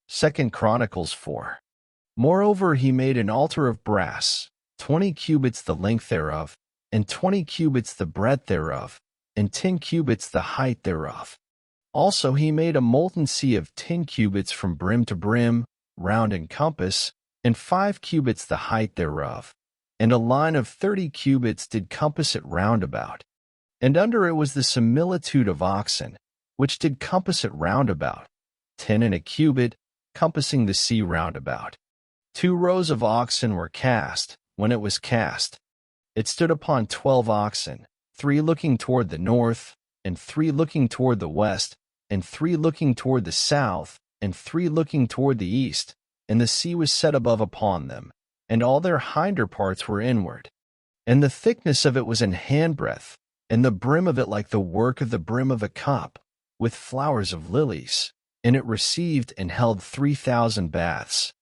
2 Chronicles 4. Moreover he made an altar of brass, 20 cubits the length thereof, and 20 cubits the breadth thereof, and 10 cubits the height thereof. Also he made a molten sea of 10 cubits from brim to brim, round in compass, and 5 cubits the height thereof. And a line of 30 cubits did compass it round about. And under it was the similitude of oxen, which did compass it round about, 10 and a cubit, compassing the sea round about. 2 rows of oxen were cast. When it was cast, it stood upon 12 oxen, 3 looking toward the north, and 3 looking toward the west, and 3 looking toward the south, and 3 looking toward the east. And the sea was set above upon them, and all their hinder parts were inward. And the thickness of it was an handbreadth, and the brim of it like the work of the brim of a cup, with flowers of lilies. And it received and held 3,000 baths.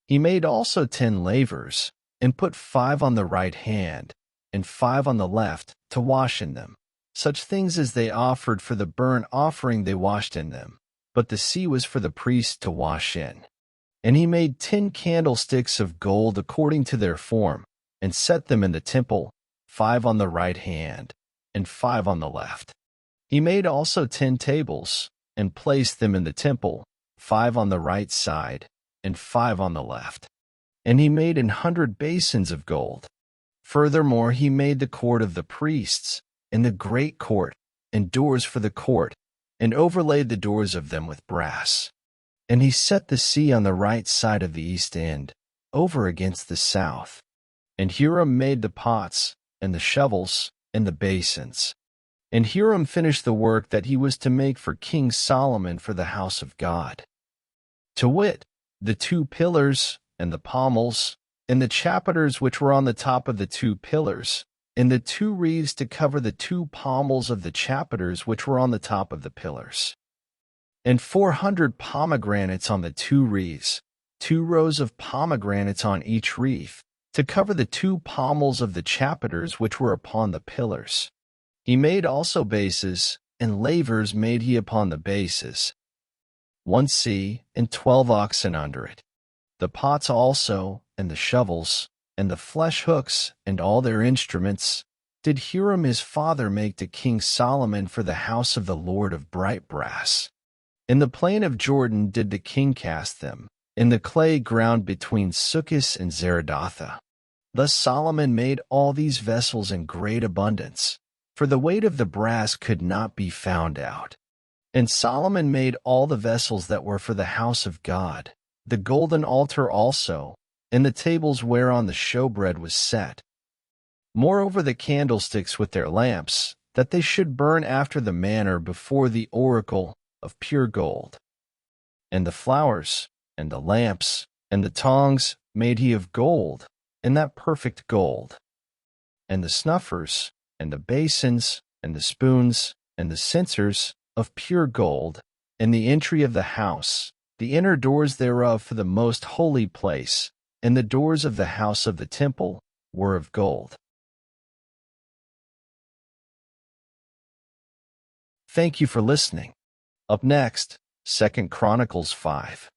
He made also 10 lavers, and put 5 on the right hand, and 5 on the left, to wash in them. Such things as they offered for the burnt offering they washed in them. But the sea was for the priests to wash in. And he made 10 candlesticks of gold according to their form, and set them in the temple, 5 on the right hand, and 5 on the left. He made also 10 tables, and placed them in the temple, 5 on the right side, and 5 on the left. And he made 100 basins of gold. Furthermore he made the court of the priests, and the great court, and doors for the court, and overlaid the doors of them with brass. And he set the sea on the right side of the east end, over against the south. And Hiram made the pots, and the shovels, and the basins. And Hiram finished the work that he was to make for King Solomon for the house of God. To wit, the 2 pillars, and the pommels, and the chapiters which were on the top of the 2 pillars, and the 2 wreaths to cover the 2 pommels of the chapiters which were on the top of the pillars. And 400 pomegranates on the 2 wreaths, 2 rows of pomegranates on each wreath, to cover the 2 pommels of the chapiters which were upon the pillars. He made also bases, and lavers made he upon the bases. 1 sea, and 12 oxen under it. The pots also, and the shovels, and the flesh hooks, and all their instruments, did Hiram his father make to King Solomon for the house of the Lord of bright brass. In the plain of Jordan did the king cast them, in the clay ground between Succoth and Zeradatha. Thus Solomon made all these vessels in great abundance, for the weight of the brass could not be found out. And Solomon made all the vessels that were for the house of God, the golden altar also, and the tables whereon the showbread was set. Moreover the candlesticks with their lamps, that they should burn after the manner before the oracle of pure gold. And the flowers, and the lamps, and the tongs made he of gold, and that perfect gold. And the snuffers, and the basins, and the spoons, and the censers, of pure gold, and the entry of the house, the inner doors thereof for the most holy place, and the doors of the house of the temple, were of gold. Thank you for listening. Up next, 2 Chronicles 5.